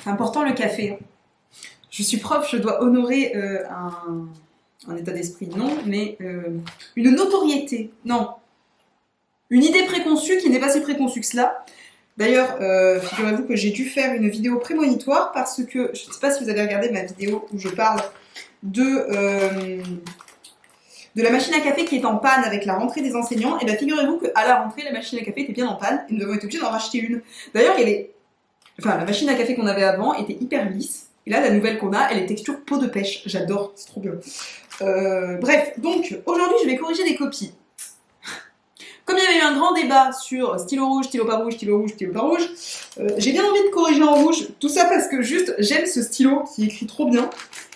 C'est important le café. Hein. Je suis prof, je dois honorer un état d'esprit, non, mais une notoriété, non. Une idée préconçue qui n'est pas si préconçue que cela. D'ailleurs, figurez-vous que j'ai dû faire une vidéo prémonitoire parce que, je ne sais pas si vous avez regardé ma vidéo où je parle de la machine à café qui est en panne avec la rentrée des enseignants. Et bien figurez-vous qu'à la rentrée, la machine à café était bien en panne et nous avons été obligés d'en racheter une. D'ailleurs, la machine à café qu'on avait avant était hyper lisse. Et là, la nouvelle qu'on a, elle est texture peau de pêche. J'adore, c'est trop bien. Bref, donc aujourd'hui, je vais corriger des copies. Comme il y avait eu un grand débat sur stylo rouge, stylo pas rouge, stylo rouge, stylo pas rouge, j'ai bien envie de corriger en rouge. Tout ça parce que juste, j'aime ce stylo qui écrit trop bien.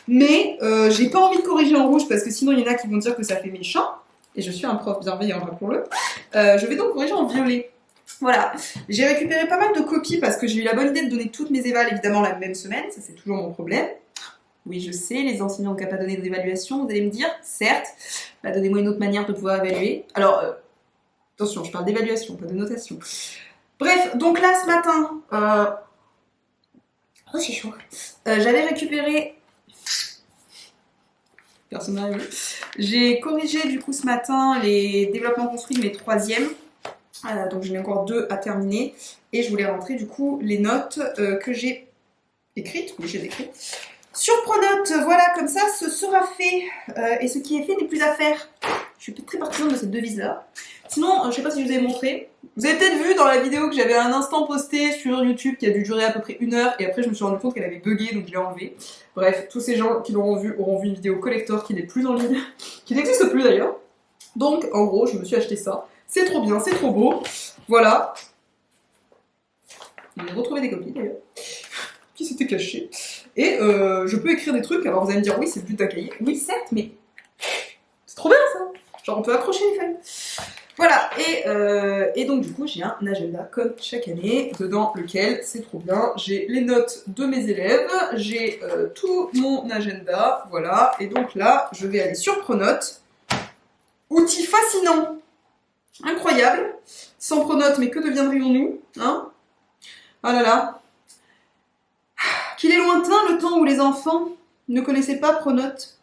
Mais j'ai pas envie de corriger en rouge parce que sinon il y en a qui vont dire que ça fait méchant. Et je suis un prof bienveillant, rappelons-le. Je vais donc corriger en violet. Voilà, j'ai récupéré pas mal de copies parce que j'ai eu la bonne idée de donner toutes mes évals évidemment la même semaine, ça c'est toujours mon problème. Oui, je sais, les enseignants n'ont qu'à pas donner d'évaluation, vous allez me dire, certes, bah, donnez-moi une autre manière de pouvoir évaluer. Alors, attention, je parle d'évaluation, pas de notation. Bref, donc là ce matin, oh c'est chaud, j'avais récupéré... Personne n'a vu. J'ai corrigé du coup ce matin les développements construits de mes troisièmes. Donc j'en ai encore 2 à terminer. Et je voulais rentrer du coup les notes que j'ai écrites. Oui, j'ai écrites. Sur Pronote, voilà, comme ça, ce sera fait. Et ce qui est fait n'est plus à faire. Je suis très partisane de cette devise-là. Sinon, je ne sais pas si je vous ai montré. Vous avez peut-être vu dans la vidéo que j'avais un instant posté sur YouTube qui a dû durer à peu près 1 heure. Et après, je me suis rendu compte qu'elle avait bugué, donc je l'ai enlevée. Bref, tous ces gens qui l'auront vu auront vu une vidéo collector qui n'est plus en ligne. Qui n'existe plus d'ailleurs. Donc, en gros, je me suis acheté ça. C'est trop bien, c'est trop beau. Voilà. J'ai retrouvé des copies d'ailleurs. Qui s'étaient cachées. Et je peux écrire des trucs. Alors vous allez me dire, oui, c'est le but d'un cahier. Oui, certes, mais c'est trop bien ça. Genre, on peut accrocher les feuilles. Voilà. Et donc, du coup, j'ai un agenda comme chaque année, dedans lequel, c'est trop bien, j'ai les notes de mes élèves, j'ai tout mon agenda. Voilà. Et donc là, je vais aller sur Pronote. Outil fascinant. Incroyable. Sans Pronote, mais que deviendrions-nous, hein? Ah là là. Qu'il est lointain le temps où les enfants ne connaissaient pas Pronote,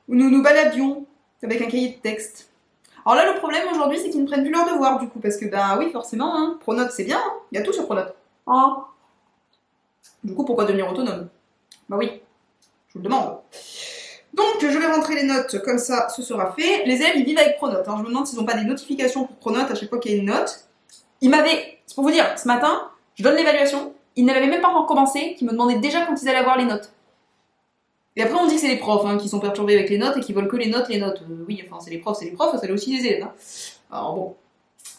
où nous nous baladions avec un cahier de texte. Alors là, le problème aujourd'hui, c'est qu'ils ne prennent plus leurs devoirs, du coup, parce que, bah oui, forcément, hein, Pronote, c'est bien, hein, il y a tout sur Pronote. Oh. Du coup, pourquoi devenir autonome? Bah oui, je vous le demande. Donc, je vais rentrer les notes, comme ça, ce sera fait. Les élèves, ils vivent avec Pronote. Hein. Je me demande s'ils n'ont pas des notifications pour Pronote à chaque fois qu'il y a une note. Ils m'avaient, c'est pour vous dire, ce matin, je donne l'évaluation, ils ne l'avaient même pas encore commencé, qu'ils me demandaient déjà quand ils allaient avoir les notes. Et après, on dit que c'est les profs hein, qui sont perturbés avec les notes et qui veulent que les notes. Oui, enfin, c'est les profs, c'est aussi les élèves. Hein. Alors bon.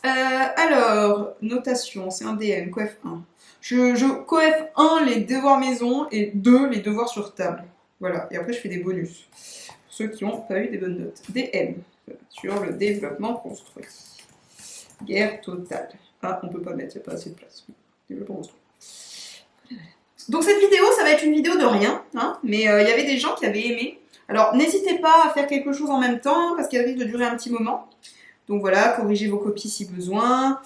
Alors, notation, c'est un DM, coef 1. Je coef 1 les devoirs maison et 2 les devoirs sur table. Voilà, et après je fais des bonus. Pour ceux qui n'ont pas eu des bonnes notes. DM, sur le développement construit. Guerre totale. Ah, on peut pas mettre, il n'y a pas assez de place. Développement construit. Donc cette vidéo, ça va être une vidéo de rien, hein, mais il y avait des gens qui avaient aimé. Alors n'hésitez pas à faire quelque chose en même temps, parce qu'elle risque de durer un petit moment. Donc voilà, corrigez vos copies si besoin,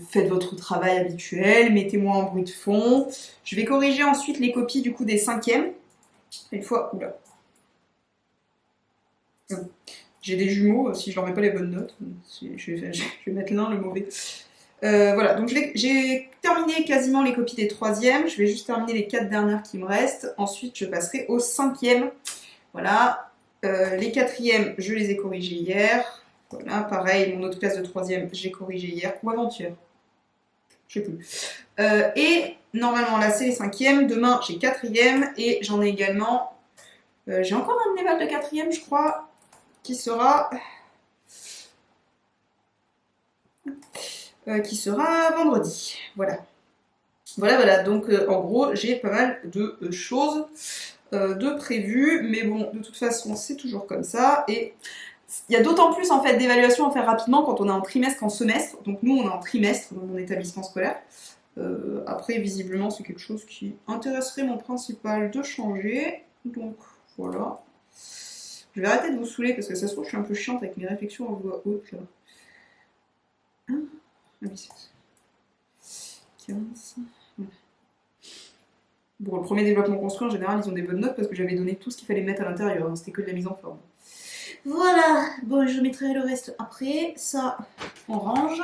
faites votre travail habituel, mettez-moi en bruit de fond. Je vais corriger ensuite les copies du coup des 5e. Une fois, oula. J'ai des jumeaux, si je leur mets pas les bonnes notes, je vais mettre l'un, le mauvais. Voilà, donc j'ai terminé quasiment les copies des 3e, je vais juste terminer les 4 dernières qui me restent, ensuite je passerai aux 5e. Voilà, les 4e, je les ai corrigés hier. Voilà, pareil, mon autre classe de 3e, j'ai corrigé hier ou avant-hier. Je sais plus. Et normalement, là, c'est les 5e. Demain, j'ai 4e et j'en ai également... j'ai encore un éval de 4e, je crois, qui sera vendredi. Voilà. Voilà. Donc, en gros, j'ai pas mal de choses de prévues. Mais bon, de toute façon, c'est toujours comme ça. Et... il y a d'autant plus en fait d'évaluations à faire rapidement quand on est en trimestre qu'en semestre. Donc nous on est en trimestre dans mon établissement scolaire. Après visiblement c'est quelque chose qui intéresserait mon principal de changer. Donc voilà. Je vais arrêter de vous saouler parce que ça se trouve je suis un peu chiante avec mes réflexions en voix haute là. 1, 17, 15. Bon, le premier développement construit, en général, ils ont des bonnes notes parce que j'avais donné tout ce qu'il fallait mettre à l'intérieur, hein, c'était que de la mise en forme. Voilà, bon, je mettrai le reste après, ça, on range.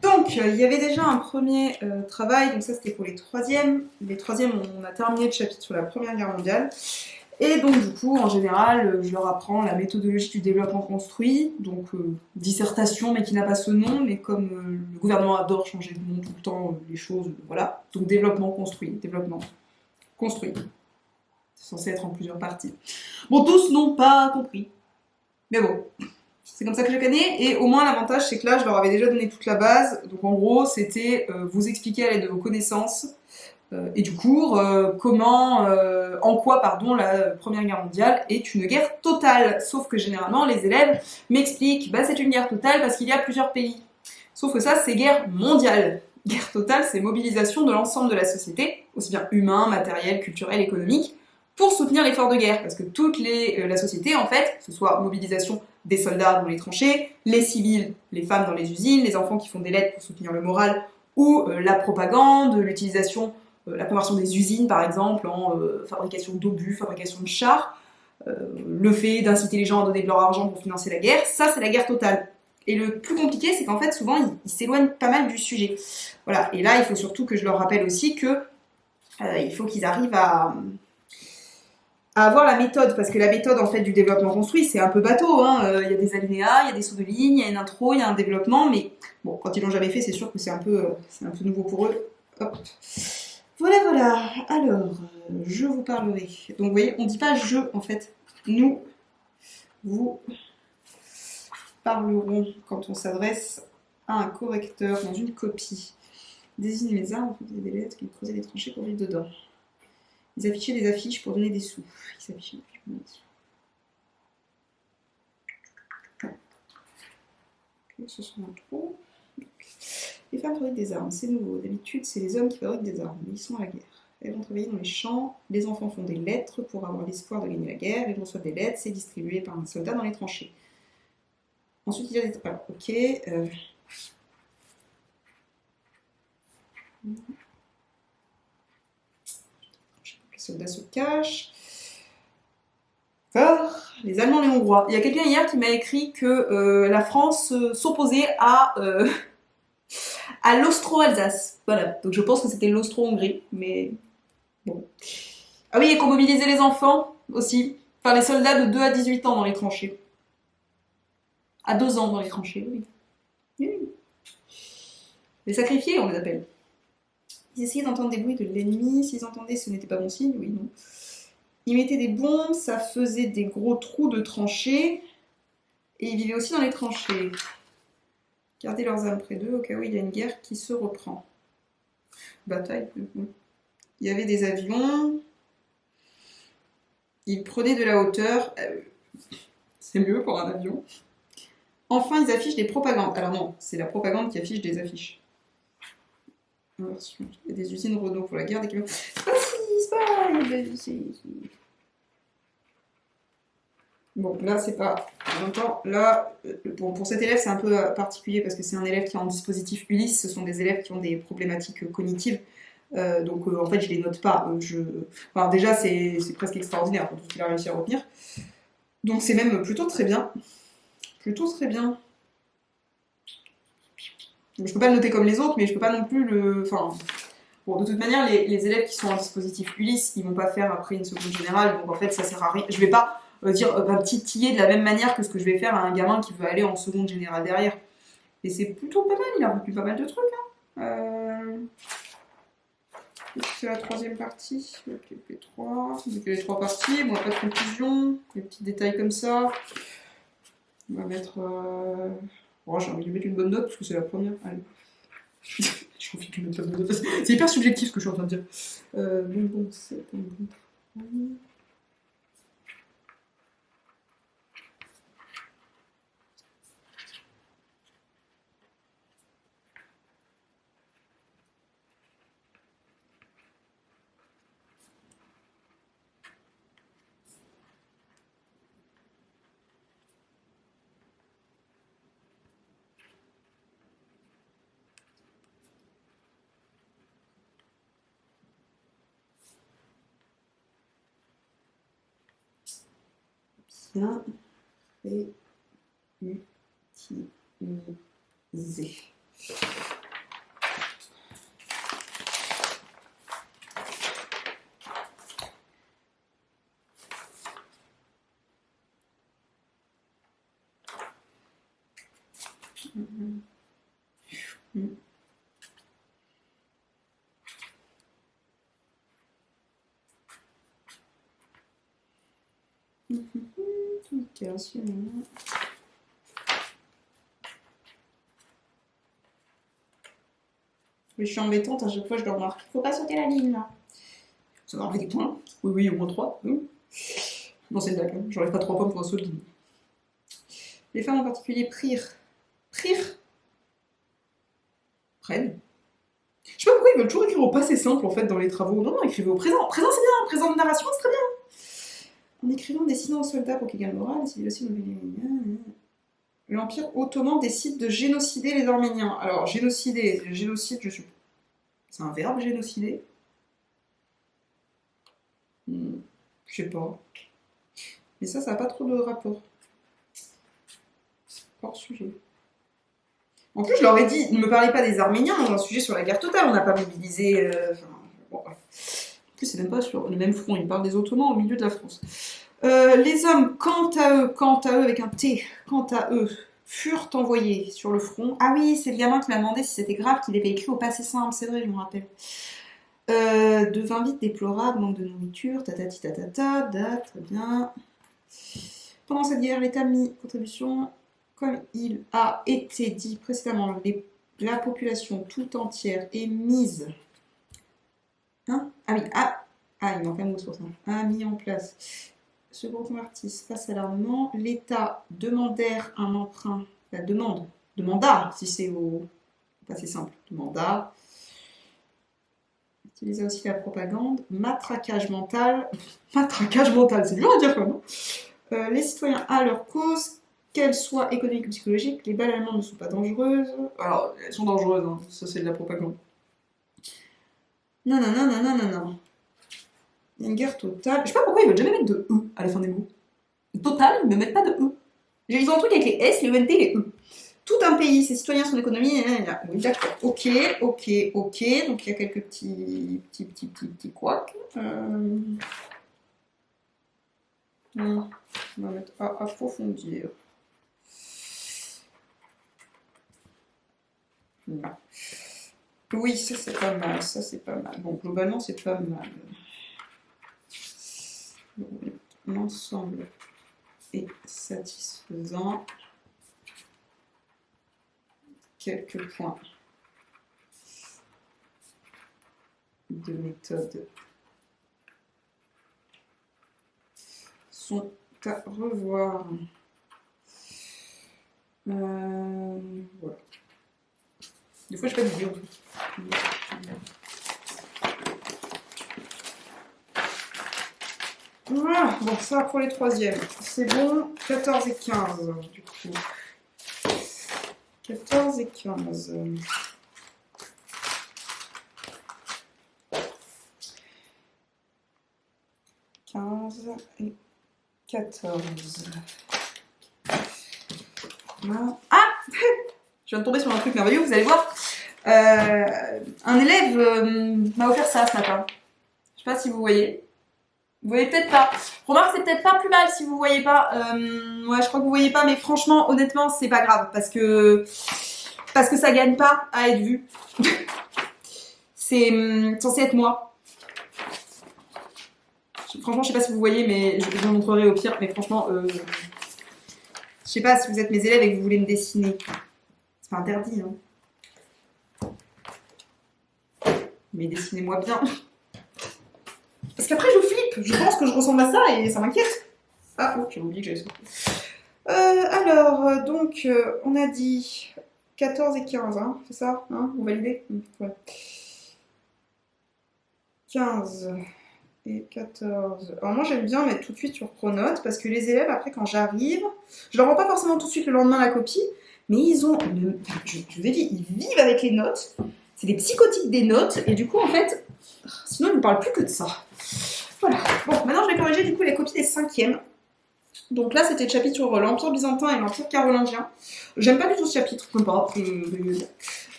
Donc, il y avait déjà un premier travail, donc ça c'était pour les troisièmes. Les troisièmes, on a terminé le chapitre sur la Première Guerre mondiale. Et donc, du coup, en général, je leur apprends la méthodologie du développement construit, donc dissertation, mais qui n'a pas ce nom, mais comme le gouvernement adore changer de nom tout le temps, les choses, voilà. Donc, développement construit. C'est censé être en plusieurs parties. Bon, tous n'ont pas compris. Mais bon, c'est comme ça que je connais. Et au moins, l'avantage, c'est que là, je leur avais déjà donné toute la base. Donc, en gros, c'était vous expliquer à l'aide de vos connaissances et du cours en quoi, la Première Guerre mondiale est une guerre totale. Sauf que généralement, les élèves m'expliquent, bah, c'est une guerre totale parce qu'il y a plusieurs pays. Sauf que ça, c'est guerre mondiale. Guerre totale, c'est mobilisation de l'ensemble de la société, aussi bien humain, matériel, culturel, économique, pour soutenir l'effort de guerre. Parce que la société, en fait, que ce soit mobilisation des soldats dans les tranchées, les civils, les femmes dans les usines, les enfants qui font des lettres pour soutenir le moral, ou la propagande, l'utilisation, la conversion des usines, par exemple, en fabrication d'obus, fabrication de chars, le fait d'inciter les gens à donner de leur argent pour financer la guerre, ça, c'est la guerre totale. Et le plus compliqué, c'est qu'en fait, souvent, ils s'éloignent pas mal du sujet. Voilà. Et là, il faut surtout que je leur rappelle aussi que il faut qu'ils arrivent à avoir la méthode, parce que la méthode en fait du développement construit, c'est un peu bateau, hein. Y a des alinéas, il y a des sauts de ligne, il y a une intro, il y a un développement, mais bon, quand ils l'ont jamais fait, c'est sûr que c'est un peu nouveau pour eux. Hop. Voilà. Alors, je vous parlerai. Donc, vous voyez, on dit pas je en fait. Nous, vous parlerons quand on s'adresse à un correcteur dans une copie. Désignez les arbres, des lettres, qui creusaient des tranchées pour vivre dedans. Ils affichaient des affiches pour donner des sous. Ils affichaient des affiches pour donner des sous. Okay, ce sont un trou. Les femmes fabriquent des armes, c'est nouveau. D'habitude, c'est les hommes qui fabriquent des armes, mais ils sont à la guerre. Elles vont travailler dans les champs, les enfants font des lettres pour avoir l'espoir de gagner la guerre, ils reçoivent des lettres, c'est distribué par un soldat dans les tranchées. Ensuite, il y a des... Alors, ok. Les soldats se cachent. Les Allemands et les Hongrois. Il y a quelqu'un hier qui m'a écrit que la France s'opposait à l'Austro-Alsace. Voilà, donc je pense que c'était l'Austro-Hongrie, mais bon. Ah oui, et qu'on mobilisait les enfants aussi. Enfin, les soldats de 2 à 18 ans dans les tranchées. À 2 ans dans les tranchées, oui. Oui. Les sacrifiés, on les appelle. Ils essayaient d'entendre des bruits de l'ennemi. S'ils entendaient, ce n'était pas bon signe, oui, non. Ils mettaient des bombes, ça faisait des gros trous de tranchées. Et ils vivaient aussi dans les tranchées. Gardez leurs armes près d'eux au cas où il y a une guerre qui se reprend. Bataille. Il y avait des avions. Ils prenaient de la hauteur. C'est mieux pour un avion. Enfin, ils affichent des propagandes. Alors non, c'est la propagande qui affiche des affiches. Il y a des usines Renault pour la guerre des camions. Bon, là, c'est pas... En même temps, là, pour cet élève, c'est un peu particulier parce que c'est un élève qui est en dispositif Ulysse. Ce sont des élèves qui ont des problématiques cognitives. Donc, en fait, je les note pas. Enfin, déjà, c'est presque extraordinaire pour tout ce qu'il a réussi à retenir. Donc, c'est même plutôt très bien. Plutôt très bien. Donc, je peux pas le noter comme les autres, mais je peux pas non plus le... Enfin... Bon, de toute manière, les élèves qui sont en dispositif Ulysse, ils vont pas faire après une seconde générale, donc en fait, ça sert à rien. Je vais pas titiller de la même manière que ce que je vais faire à un gamin qui veut aller en seconde générale derrière. Et c'est plutôt pas mal, il a retenu pas mal de trucs. Hein. C'est la troisième partie, le P3, donc les 3 parties, bon, pas de conclusion, des petits détails comme ça. On va mettre... Oh, j'ai envie de mettre une bonne note parce que c'est la première. Allez. J'ai envie de mettre une bonne note. C'est hyper subjectif ce que je suis en train de dire. Bon, c'est un bon travail. bien réutilisé. Je suis embêtante, à chaque fois je le remarque. Faut pas sauter la ligne là. Ça va enlever des points. Oui, oui, au moins 3. Non, c'est une blague, hein. J'enlève pas 3 points pour un saut de ligne. Les femmes en particulier prirent. Prennent. Je sais pas pourquoi ils veulent toujours écrire au passé simple en fait dans les travaux. Non, non, écrivez au présent. Présent c'est bien, présent de narration c'est très bien. En écrivant, dessinant aux soldats pour qu'ils gagnent le moral, les civilisations l'Empire ottoman décide de génocider les Arméniens. Alors, génocider, génocide, je suis... C'est un verbe, génocider? Je sais pas. Mais ça n'a pas trop de rapport. C'est hors sujet. En plus, je leur ai dit, ne me parlez pas des Arméniens, on a un sujet sur la guerre totale, on n'a pas mobilisé... Bon, ouais. En plus, c'est même pas sur le même front, ils parlent des Ottomans au milieu de la France. Les hommes, quant à eux, avec un T, quant à eux, furent envoyés sur le front. Ah oui, c'est le gamin qui m'a demandé si c'était grave qu'il avait écrit au passé simple, c'est vrai, je me rappelle. Devint vite déplorable, manque de nourriture, tatati tatata, date, très bien. Pendant cette guerre, l'État mit contribution, comme il a été dit précédemment, la population tout entière est mise. Hein? Ah oui, il manque un mot sur ça. A mis en place. Se reconvertissent face à l'armement. L'État demandèrent un emprunt. La demanda, si c'est au passé simple, demanda. Utilisait aussi la propagande. Matraquage mental, c'est dur à dire quand même. Les citoyens à leur cause, qu'elles soient économiques ou psychologiques, les balles allemandes ne sont pas dangereuses. Alors, elles sont dangereuses, hein. Ça c'est de la propagande. Non. Il y a une guerre totale. Je sais pas pourquoi ils veulent jamais mettre de E à la fin des mots. Total, ils ne mettent pas de E. Ils ont un truc avec les S, les ENT, les E. Tout un pays, ses citoyens, son économie, oui, d'accord. Ok. Donc il y a quelques petits couacs. On va mettre à approfondir. Là. Oui, ça c'est pas mal. Bon, globalement, c'est pas mal. L'ensemble est satisfaisant. Quelques points de méthode sont à revoir. Voilà. Des fois, je fais des vidéos. Voilà, bon, ça pour les troisièmes. C'est bon, 14 et 15, du coup. 14 et 15. 15 et 14. Ah je viens de tomber sur un truc merveilleux, vous allez voir. Un élève m'a offert ça ce matin. Je sais pas si vous voyez. Vous voyez peut-être pas. Remarque, c'est peut-être pas plus mal si vous voyez pas. Ouais, je crois que vous voyez pas, mais franchement, honnêtement, c'est pas grave parce que ça gagne pas à être vu. C'est censé être moi. Franchement, je sais pas si vous voyez, mais je vous montrerai au pire. Mais franchement, je sais pas si vous êtes mes élèves et que vous voulez me dessiner. C'est pas interdit, hein. Mais dessinez-moi bien. Parce qu'après, je flippe. Je pense que je ressemble à ça et ça m'inquiète. Ah, oh, j'ai oublié que j'avais ça. Alors, donc, on a dit 14 et 15, hein, c'est ça, hein, vous validez? Ouais. 15 et 14. Alors moi, j'aime bien mettre tout de suite sur Pronote parce que les élèves, après, quand j'arrive, je leur rends pas forcément tout de suite le lendemain la copie, mais ils ont je vous ai dit, ils vivent avec les notes. C'est des psychotiques des notes et du coup, en fait, sinon, ils ne parlent plus que de ça. Voilà. Bon, maintenant, je vais corriger du coup les copies des cinquièmes. Donc là, c'était le chapitre sur l'Empire byzantin et l'Empire carolingien. J'aime pas du tout ce chapitre, comme pas.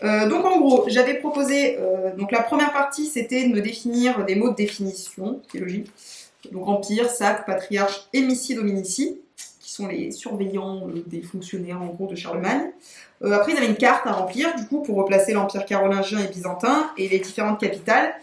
Donc en gros, j'avais proposé, donc la première partie, c'était de me définir des mots de définition, qui est logique. Donc empire, sacre, patriarche, hémicie, dominici, qui sont les surveillants des fonctionnaires en gros de Charlemagne. Après, ils avaient une carte à remplir, du coup, pour replacer l'Empire carolingien et byzantin et les différentes capitales.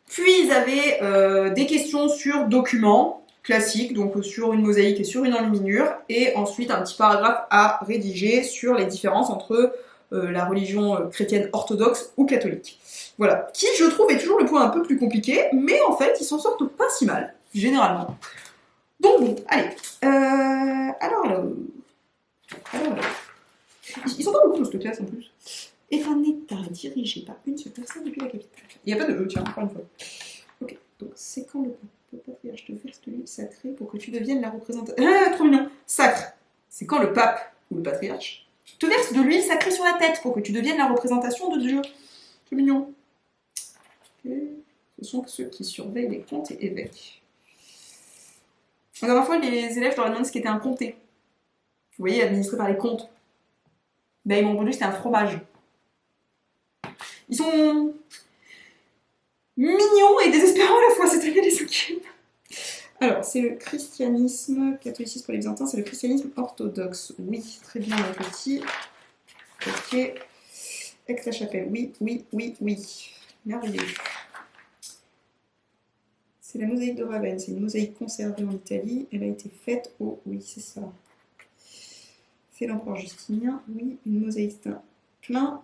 Puis, ils avaient des questions sur documents classiques, donc sur une mosaïque et sur une enluminure, et ensuite un petit paragraphe à rédiger sur les différences entre la religion chrétienne orthodoxe ou catholique. Voilà, qui je trouve est toujours le point un peu plus compliqué, mais en fait, ils s'en sortent pas si mal, généralement. Donc bon, allez. Alors. Ils sont pas beaucoup dans cette classe en plus. Est un État dirigé par une seule personne depuis la capitale. Il n'y a pas de E, tiens, encore une fois. Ok, donc c'est quand le patriarche te verse de l'huile sacrée pour que tu deviennes la représentation. Ah, trop mignon. Sacre. C'est quand le pape ou le patriarche te verse de l'huile sacrée sur la tête pour que tu deviennes la représentation de Dieu. C'est mignon. Okay. Ce sont ceux qui surveillent les comtes et évêques. La dernière fois, les élèves leur demandé ce qu'était un comté. Vous voyez, administré par les comtes. Ben, ils m'ont répondu que c'était un fromage. Ils sont mignons et désespérants à la fois, c'est-à-dire les cinquièmes. Alors, c'est le christianisme, catholicisme pour les byzantins, c'est le christianisme orthodoxe. Oui, très bien, mon petit. Ok. Aix-la-Chapelle, oui. Merveilleux. C'est la mosaïque de Ravenne, c'est une mosaïque conservée en Italie. Elle a été faite au... Oui, c'est ça. C'est l'empereur Justinien. Oui, une mosaïque plein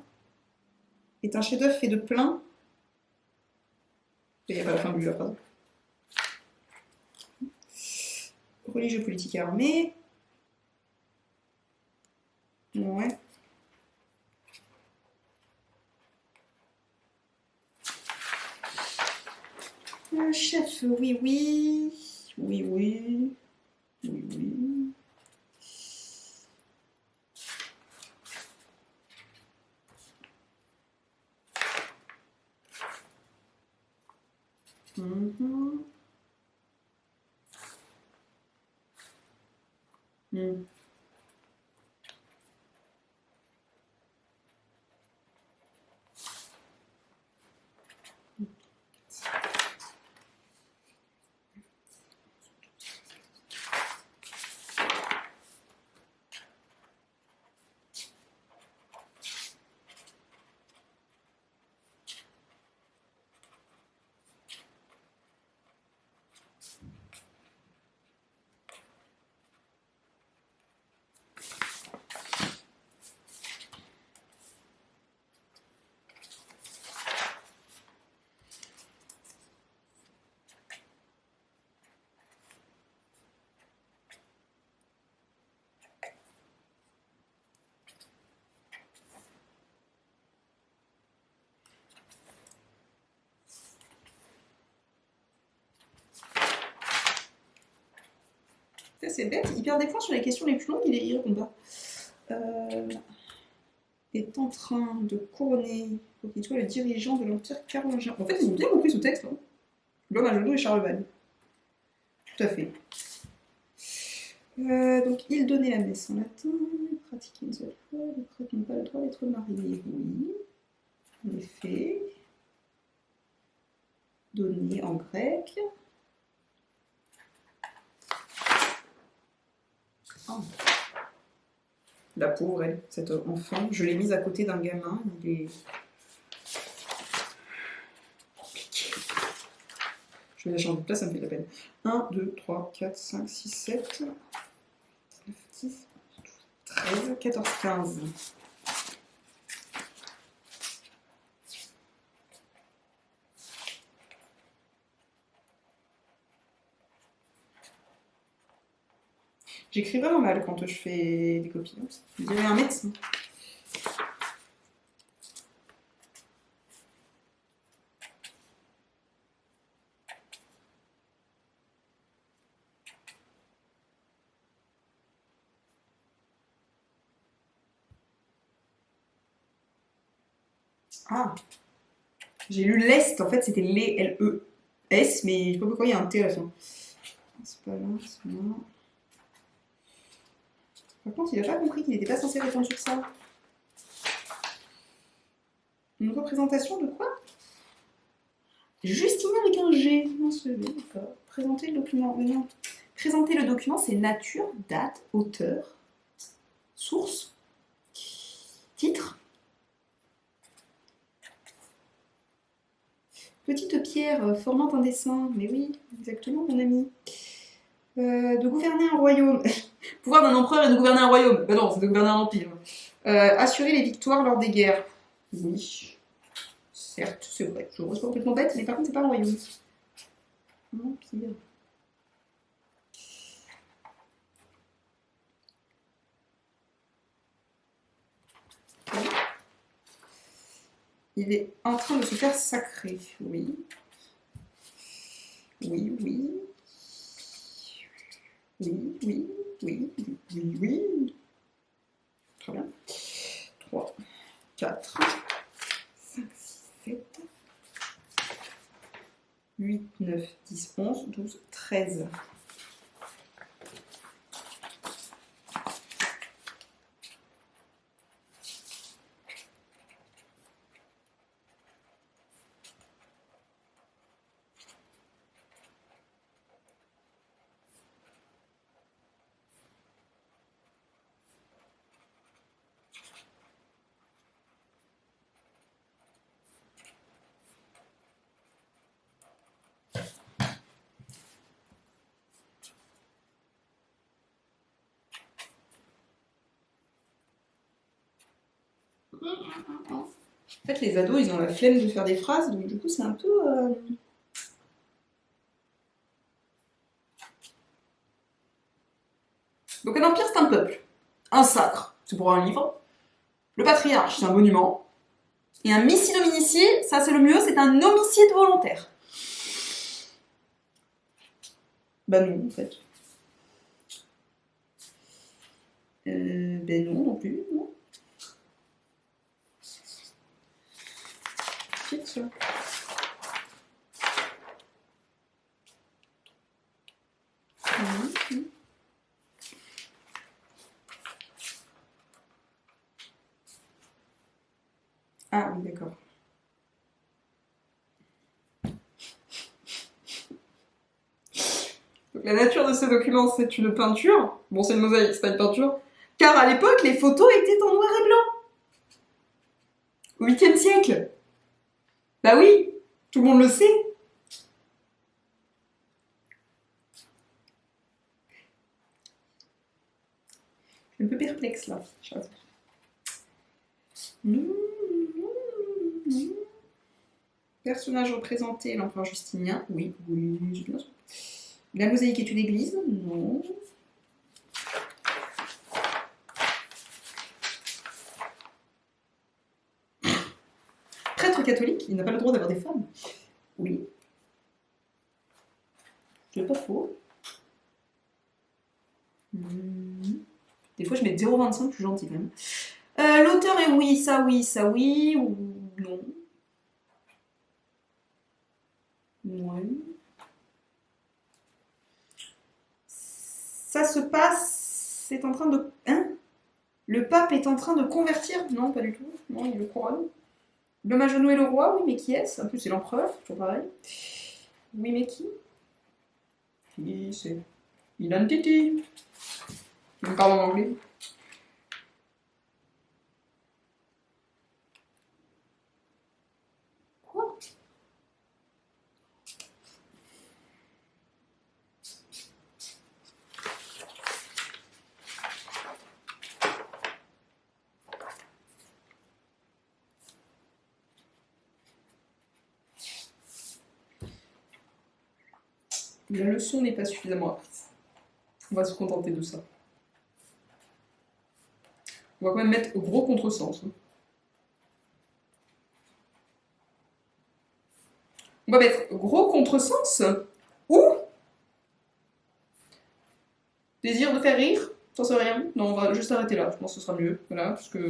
est un chef-d'œuvre fait de plein. Il n'y a pas la fin de la phrase. Religieux, politique et armée. Ouais. Chef, oui. Mm-hmm. Mm. C'est bête, il perd des points sur les questions les plus longues, il y répond pas. Est en train de couronner pour qu'il soit le dirigeant de l'Empire carolingien. En fait, ils ont bien compris ce texte. Hein. L'homme à genoux et Charlemagne. Tout à fait. Donc, il donnait la messe en latin, il pratiquait une seule fois, les prêtres n'ont pas le droit d'être mariés. Oui, en effet. Donné en grec. Oh. La pauvre, elle, cet enfant, je l'ai mise à côté d'un gamin, il est compliqué. Je vais la changer de place, ça me fait de la peine. 1, 2, 3, 4, 5, 6, 7, 9, 10, 13, 14, 15. J'écris vraiment mal quand je fais des copies. Je dirais un médecin. Ah, j'ai lu l'Est, en fait c'était L-E-S, mais je sais pas pourquoi il y a un T à la fin. C'est pas là, c'est là. Par contre, il n'a pas compris qu'il n'était pas censé répondre sur ça. Une représentation de quoi? Justinien avec un G. Non, c'est d'accord. Présenter le document. Mais non. Présenter le document, c'est nature, date, auteur, source, titre. Petite pierre formant un dessin. Mais oui, exactement, mon ami. De gouverner un royaume. Pouvoir d'un empereur et de gouverner un royaume. Ben non, c'est de gouverner un empire. Assurer les victoires lors des guerres. Oui. Certes, c'est vrai. Je reste complètement bête, mais par contre, c'est pas un royaume. Un empire. Il est en train de se faire sacrer. Oui. Oui, oui. Oui, oui, oui, oui, oui. Très bien. 3, 4, 5, 6, 7, 8, 9, 10, 11, 12, 13. En fait, les ados, ils ont la flemme de faire des phrases, donc du coup, c'est un peu... Donc un empire, c'est un peuple. Un sacre, c'est pour un livre. Le patriarche, c'est un monument. Et un missile homicide, ça c'est le mieux, c'est un homicide volontaire. Bah non, en fait. Ben non, non plus, non. C'est ça. Ah oui, d'accord. Donc, la nature de ce document, c'est une peinture. Bon, c'est une mosaïque, c'est pas une peinture. Car à l'époque, les photos étaient en noir et blanc. Au 8e siècle. Bah oui, tout le monde le sait. Je suis un peu perplexe là. Personnage représenté, l'empereur Justinien. Oui, oui, bien sûr. La mosaïque est une église. Non. Prêtre catholique, il n'a pas le droit d'avoir des femmes. Oui. C'est pas faux. Des fois, je mets 0,25, plus gentil quand même. L'auteur est oui, ça oui, ou non. Ouais. Ça se passe, c'est en train de... Hein? Le pape est en train de convertir? Non, pas du tout. Non, il le couronne. L'homme à genoux est le roi? Oui, mais qui est-ce? En plus, c'est l'empereur, toujours pareil. Oui, mais qui? Qui c'est? Identity. Il me parle en anglais. Quoi? La leçon n'est pas suffisamment apprise. On va se contenter de ça. On va quand même mettre gros contresens. On va mettre gros contresens ou désir de faire rire. T'en sais rien. Non, on va juste arrêter là. Je pense que ce sera mieux. Voilà, parce que...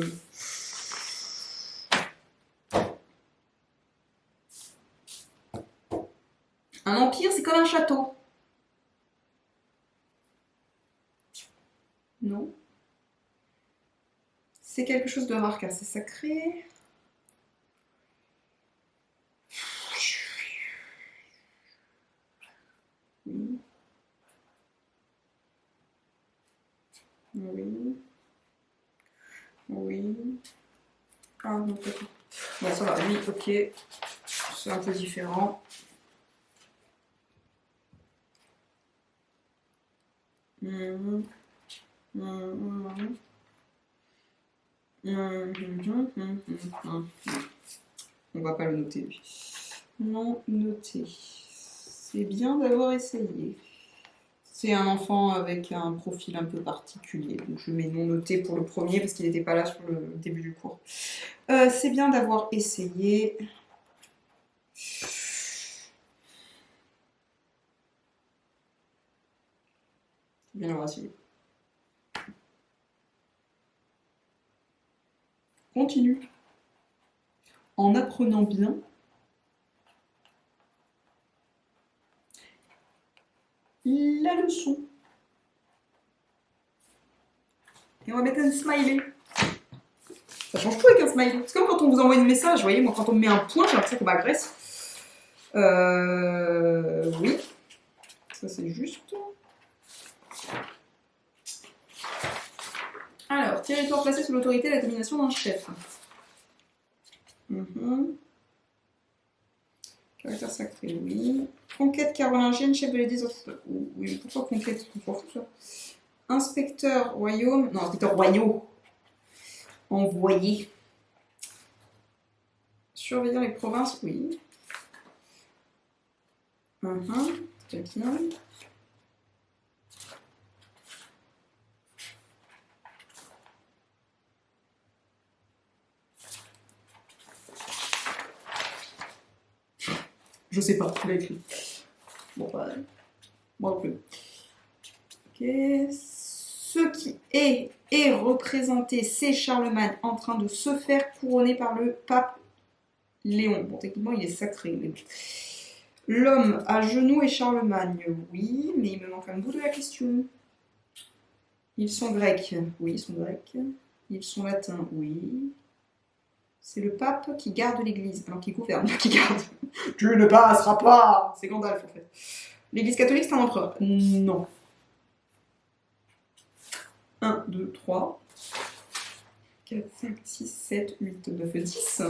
Un empire, c'est comme un château. Non. C'est quelque chose de rare car c'est sacré. Oui. Oui. Oui. Ah non, pas tout. Bon, ça va, oui, ok. C'est un peu différent. On va pas le noter, lui. Non noté. C'est bien d'avoir essayé. C'est un enfant avec un profil un peu particulier, donc je mets non noté pour le premier parce qu'il n'était pas là sur le début du cours. C'est bien d'avoir essayé. C'est bien d'avoir essayé. Continue. En apprenant bien. La leçon. Et on va mettre un smiley. Ça change tout avec un smiley. C'est comme quand on vous envoie un message, vous voyez, moi quand on me met un point, j'ai l'impression qu'on m'agresse. Oui. Ça c'est juste. Alors, territoire placé sous l'autorité et la domination d'un chef. Caractère sacré, oui. Conquête carolingienne, chef de l'église. Oui, pourquoi conquête? On s'en fout ça. Inspecteur royaume. Non, inspecteur royaux. Envoyé. Surveillant les provinces, oui. Très bien. Je sais pas, tu l'as écrit. Bon, bah, moi non plus. Ok. Ce qui est représenté, c'est Charlemagne en train de se faire couronner par le pape Léon. Bon, techniquement, il est sacré, mais bon. L'homme à genoux est Charlemagne, oui, mais il me manque un bout de la question. Ils sont grecs, oui, ils sont grecs. Ils sont latins, oui. C'est le pape qui garde l'église, alors qui gouverne, qui garde. Tu ne passeras pas. C'est Gandalf en fait. L'église catholique, c'est un empereur. Non. 1, 2, 3, 4, 5, 6, 7, 8, 9, 10,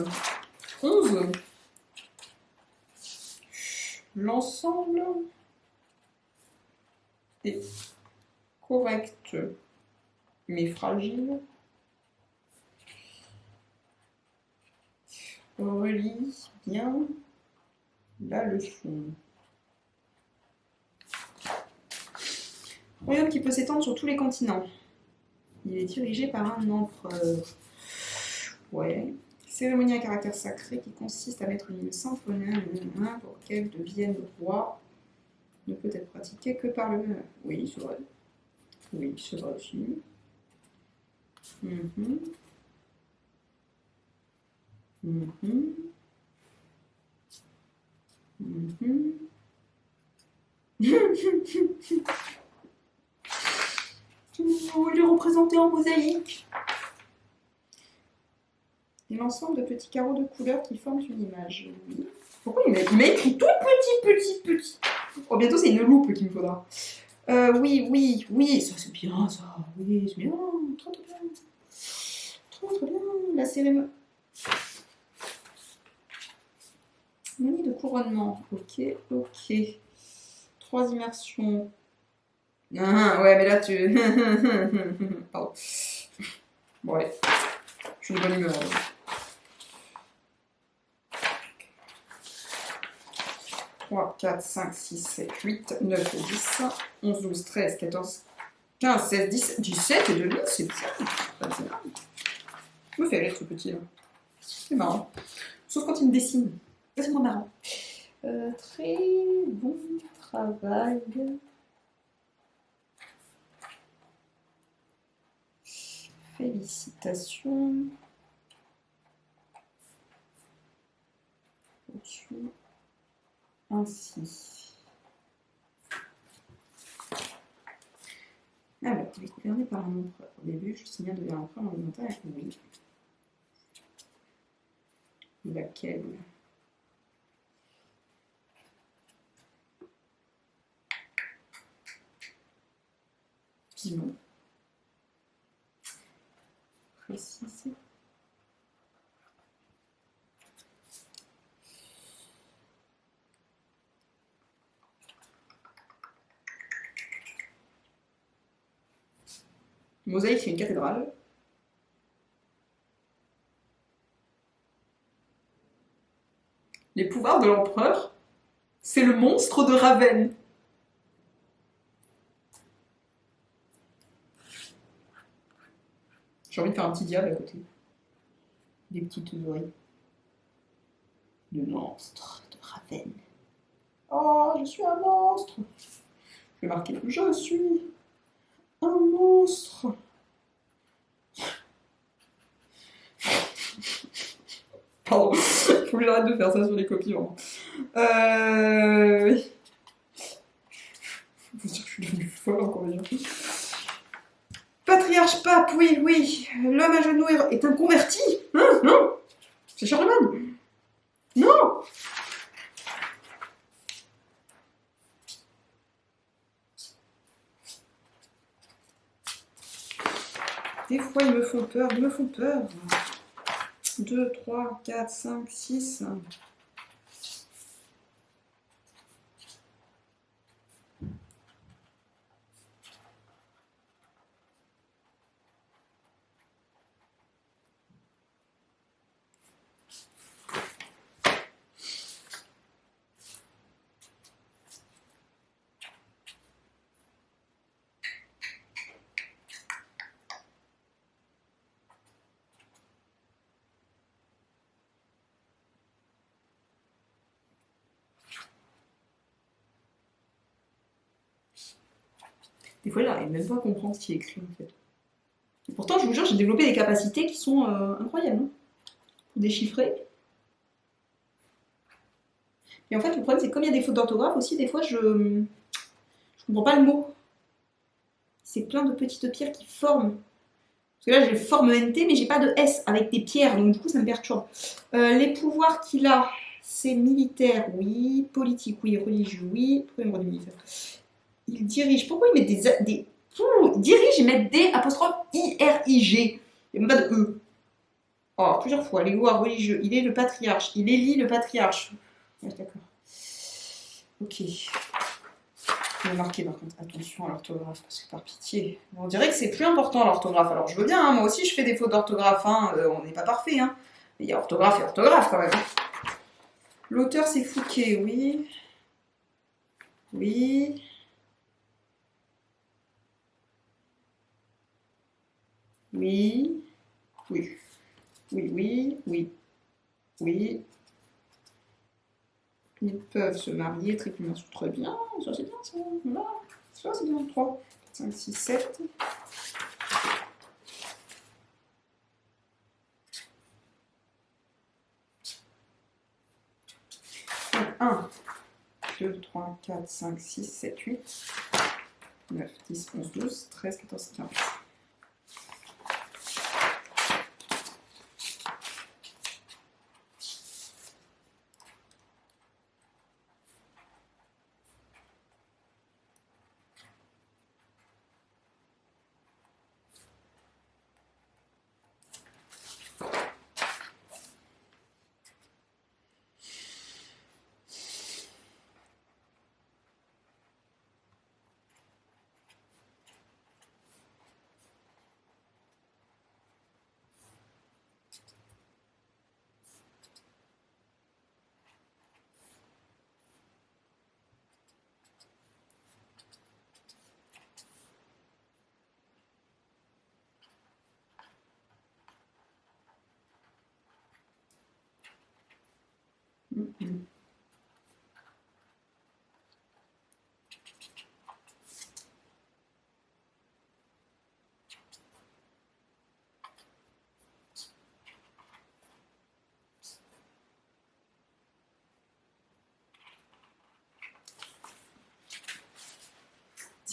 11. L'ensemble est correct, mais fragile. Relis bien la leçon. Royaume qui peut s'étendre sur tous les continents. Il est dirigé par un empereur. Ouais. Cérémonie à caractère sacré qui consiste à mettre une île sans honneur pour qu'elle devienne roi ne peut être pratiquée que par le... Oui, c'est vrai. Oui, c'est vrai aussi. Oh, il est représenté en mosaïque. Et l'ensemble de petits carreaux de couleurs qui forment une image. Oui. Pourquoi il m'a écrit tout petit. Oh, bientôt c'est une loupe qu'il me faudra. Oui, ça c'est bien, ça. Oui, c'est bien, trop bien. Trop bien. La cérémonie de couronnement. Ok. 3 immersions. Ah, ouais, mais là tu. Pardon. Bon, allez. Je suis de bonne humeur. 3, 4, 5, 6, 7, 8, 9, 10, 11, 12, 13, 14, 15, 16, 17, 17 et demi, c'est bien. Je me fais rire ce petit là. C'est marrant. Sauf quand il me dessine. C'est moins marrant. Très bon travail. Félicitations. Ainsi. Alors, il est gouverné par un empereur. Au début, Justinien devient empereur en augmentant. Oui. Laquelle? Piment. Précis. Mosaïque, c'est une cathédrale. Les pouvoirs de l'empereur, c'est le monstre de Ravenne. J'ai envie de faire un petit diable à côté. Des petites oreilles. Le monstre de Ravenne. Oh, je suis un monstre. Je vais marquer. Je suis un monstre. Pardon, faut que j'arrête de faire ça sur les copies. Vraiment. Oui. Faut dire que je suis devenue folle encore une fois. Patriarche pape, oui, oui. L'homme à genoux est un converti. Hein, non. C'est Charlemagne. Non. Des fois, ils me font peur, 2, 3, 4, 5, 6. Des fois, j'arrive même pas à comprendre ce qui est écrit en fait. Et pourtant, je vous jure, j'ai développé des capacités qui sont incroyables hein, pour déchiffrer. Et en fait, le problème, c'est que comme il y a des fautes d'orthographe aussi, des fois, je comprends pas le mot. C'est plein de petites pierres qui forment. Parce que là, j'ai forme NT, mais j'ai pas de S avec des pierres, donc du coup, ça me perturbe. Les pouvoirs qu'il a, c'est militaire, oui. Politique, oui. Religieux, oui. Pourquoi il me redit militaire? Il dirige. Pourquoi ils mettent des... Il dirige, ils mettent des apostrophes I-R-I-G. Il n'y a même pas de E. Oh, plusieurs fois. Les lois religieux. Il est le patriarche. Il élit le patriarche. Ouais, d'accord. Ok. Je vais marquer par contre attention à l'orthographe parce que par pitié, on dirait que c'est plus important l'orthographe. Alors je veux bien, hein, moi aussi je fais des fautes d'orthographe, hein, on n'est pas parfait, hein. Mais il y a orthographe et orthographe quand même. L'auteur c'est Fouquet, oui. Oui. Oui. Oui. Oui, oui, oui. Oui. Ils peuvent se marier, triple mention, très bien, ça c'est bien, ça. Voilà. Ça c'est bien, 3, 4, 5, 6, 7. 1, 2, 3, 4, 5, 6, 7, 8, 9, 10, 11, 12, 13, 14, 15.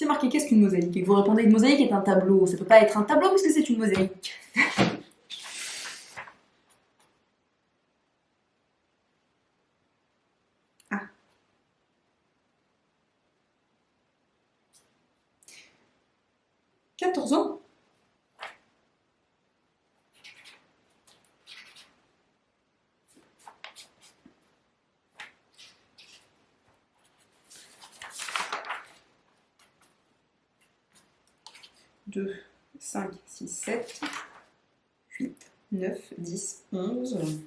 c'est marqué qu'est-ce qu'une mosaïque et que vous répondez une mosaïque est un tableau, ça peut pas être un tableau puisque c'est une mosaïque. Ah. « 14 ans. Deux, 5, 6, 7, 8, 9, 10, 11.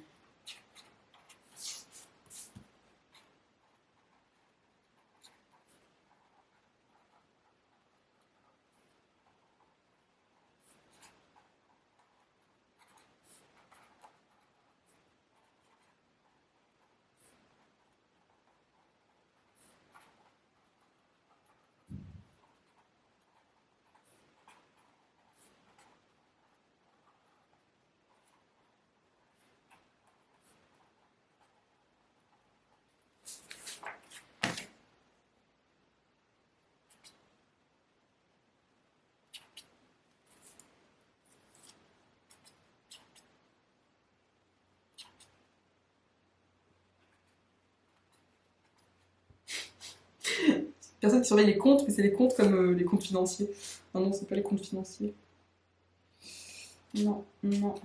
Personne qui surveille les comptes, mais c'est les comptes comme les comptes financiers. Ah non, c'est pas les comptes financiers. Non, non.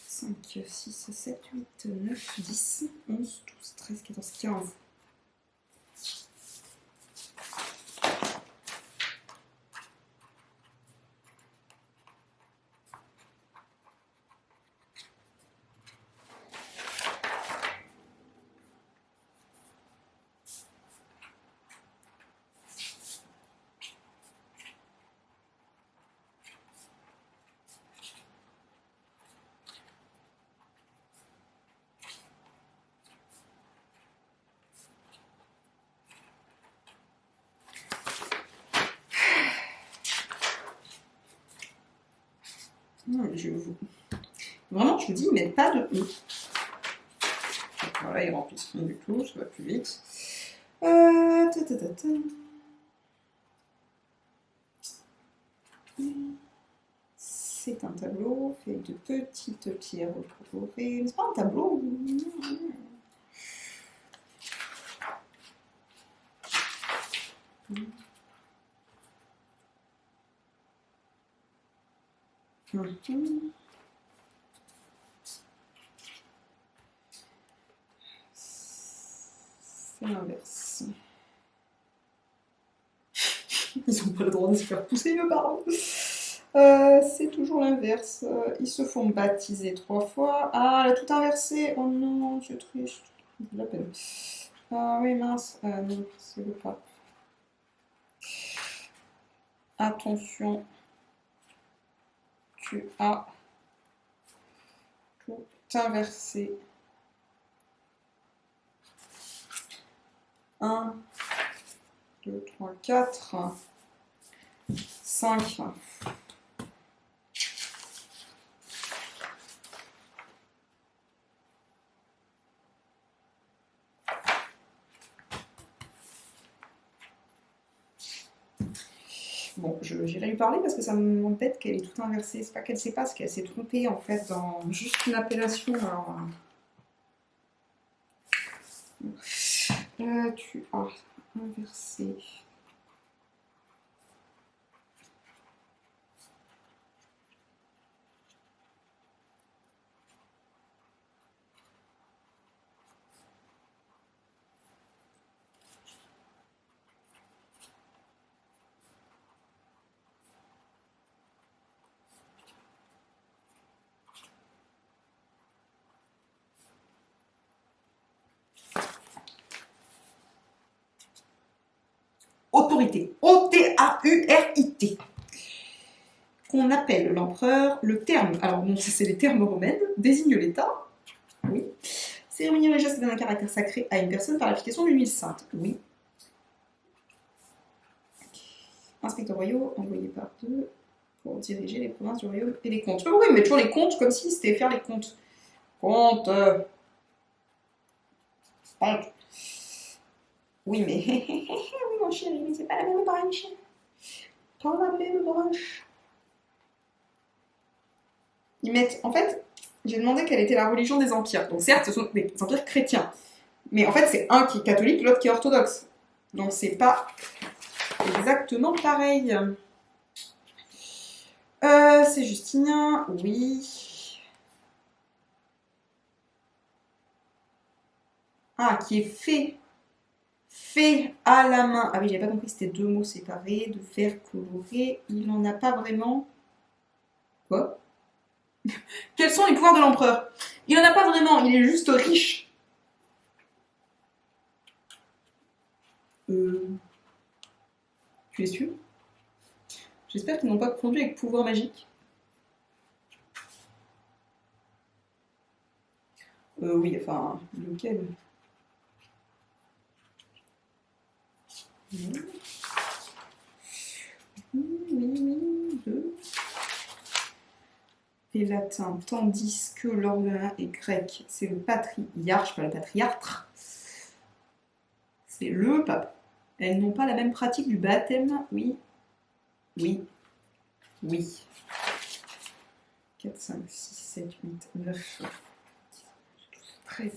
Cinq, 6, 7, 8, 9, 10, 11, 12, 13, 14, 15. Non, mais vraiment, je vous dis, mais pas de I. Voilà, ils remplissent rien du tout, ça va plus vite. Ta, ta, ta, ta. C'est un tableau fait de petites pierres colorées. Mais c'est pas un tableau. C'est l'inverse. Ils ont pas le droit de se faire pousser, me parle. C'est toujours l'inverse. Ils se font baptiser 3 fois. Ah, elle a tout inversé. Oh non, c'est triste. De la peine. Ah oui, mince. Non, c'est le pas. Attention. Tu as tout inversé. 1, 2, 3, 4, 5. Bon, j'irai lui parler parce que ça m'embête qu'elle ait tout inversé. C'est pas qu'elle sait pas, c'est qu'elle s'est trompée en fait dans juste une appellation. Alors, tu as inversé. autorité. O-T-A-U-R-I-T. Qu'on appelle l'empereur, le terme, alors bon, c'est les termes romains, désigne l'État, oui. Cérémonie religieuse donne un caractère sacré à une personne par l'application d'une huile sainte, oui. Inspecteurs royaux envoyés par deux pour diriger les provinces du royaume et les comptes. Oui, mais toujours les comptes comme si c'était faire les comptes. Compte. Compte. Oui, mais. Oui, mon chéri, mais c'est pas la même branche. Pas la même branche. Ils mettent. En fait, j'ai demandé quelle était la religion des empires. Donc, certes, ce sont des empires chrétiens. Mais en fait, c'est un qui est catholique, l'autre qui est orthodoxe. Donc, c'est pas exactement pareil. C'est Justinien, oui. Ah, qui est fait. Fait à la main. Ah oui, j'avais pas compris que c'était deux mots séparés, de fer coloré. Il n'en a pas vraiment. Quoi? Quels sont les pouvoirs de l'empereur? Il n'en a pas vraiment, il est juste riche. Tu es sûr? J'espère qu'ils n'ont pas confondu avec pouvoir magique. Oui, enfin, lequel? Oui, oui, deux. Et latin, tandis que l'organin est grec, c'est le patriarche, pas le patriartre. C'est le pape. Elles n'ont pas la même pratique du baptême, oui. Oui. Oui. 4, 5, 6, 7, 8, 9, 13.